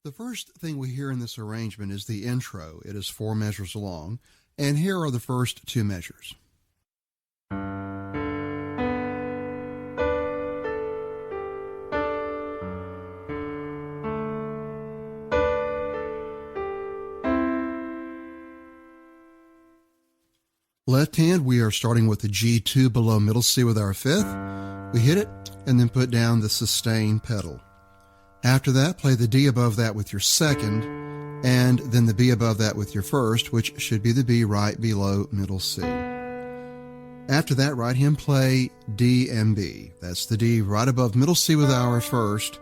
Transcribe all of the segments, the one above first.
The first thing we hear in this arrangement is the intro. It is 4 measures long, and here are the first 2 measures. Left hand, we are starting with the G2 below middle C with our 5th. We hit it, and then put down the sustain pedal. After that, play the D above that with your 2nd, and then the B above that with your 1st, which should be the B right below middle C. After that, right hand play D and B. That's the D right above middle C with our 1st,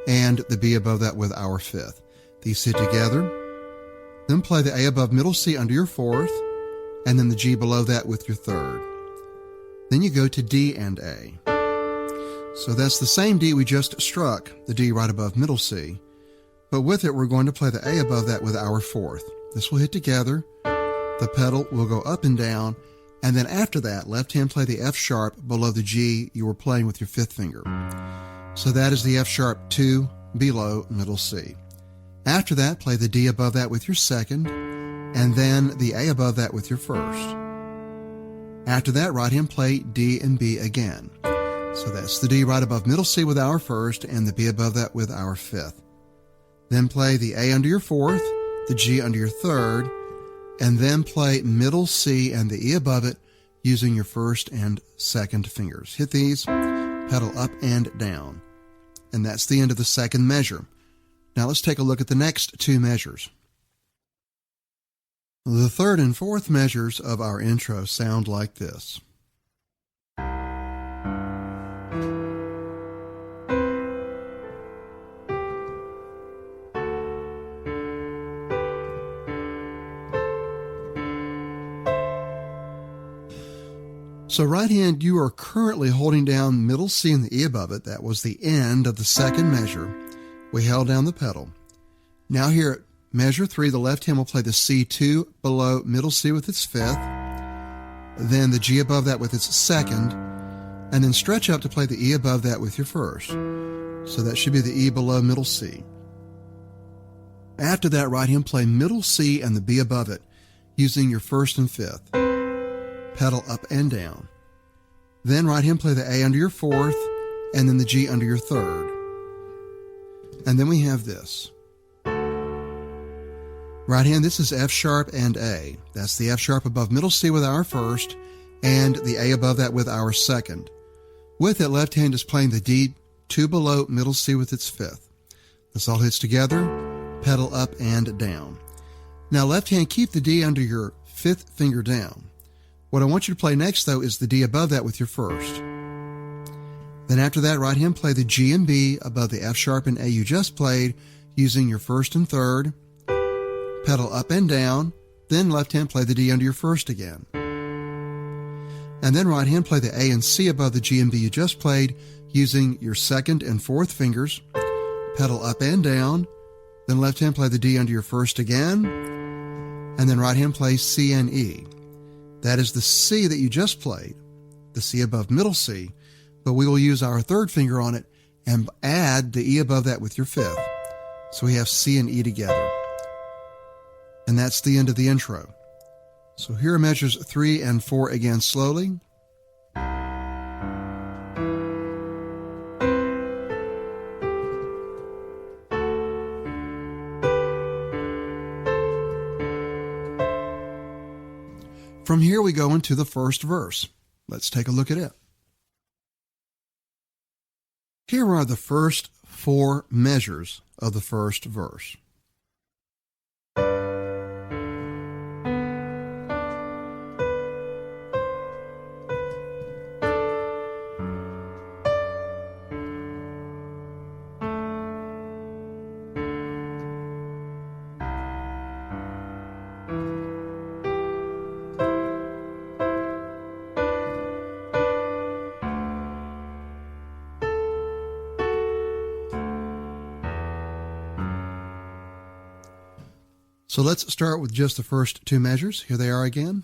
and the B above that with our 5th. These hit together. Then play the A above middle C under your 4th, and then the G below that with your 3rd. Then you go to D and A. So that's the same D we just struck, the D right above middle C, but with it we're going to play the A above that with our 4th. This will hit together, the pedal will go up and down, and then after that, left hand play the F sharp below the G you were playing with your 5th finger. So that is the F sharp 2 below middle C. After that, play the D above that with your 2nd, and then the A above that with your 1st. After that, right hand play D and B again. So that's the D right above middle C with our 1st, and the B above that with our 5th. Then play the A under your 4th, the G under your 3rd, and then play middle C and the E above it using your 1st and 2nd fingers. Hit these, pedal up and down. And that's the end of the 2nd measure. Now let's take a look at the next 2 measures. The 3rd and 4th measures of our intro sound like this. So right hand, you are currently holding down middle C and the E above it. That was the end of the 2nd measure. We held down the pedal. Now here at measure 3, the left hand will play the C2 below middle C with its 5th, then the G above that with its 2nd, and then stretch up to play the E above that with your 1st. So that should be the E below middle C. After that, right hand play middle C and the B above it using your 1st and 5th. Pedal up and down. Then right hand play the A under your 4th, and then the G under your 3rd. And then we have this. Right hand, this is F sharp and A. That's the F sharp above middle C with our 1st, and the A above that with our 2nd. With it, left hand is playing the D 2 below middle C with its 5th. This all hits together, pedal up and down. Now left hand, keep the D under your 5th finger down. What I want you to play next, though, is the D above that with your 1st. Then after that, right hand play the G and B above the F sharp and A you just played using your 1st and 3rd. Pedal up and down. Then left hand play the D under your 1st again. And then right hand play the A and C above the G and B you just played using your 2nd and 4th fingers. Pedal up and down. Then left hand play the D under your 1st again. And then right hand play C and E. That is the C that you just played, the C above middle C, but we will use our 3rd finger on it and add the E above that with your 5th. So we have C and E together. And that's the end of the intro. So here are measures 3 and 4 again slowly. From here we go into the first verse. Let's take a look at it. Here are the first 4 measures of the first verse. So let's start with just the first 2 measures. Here they are again.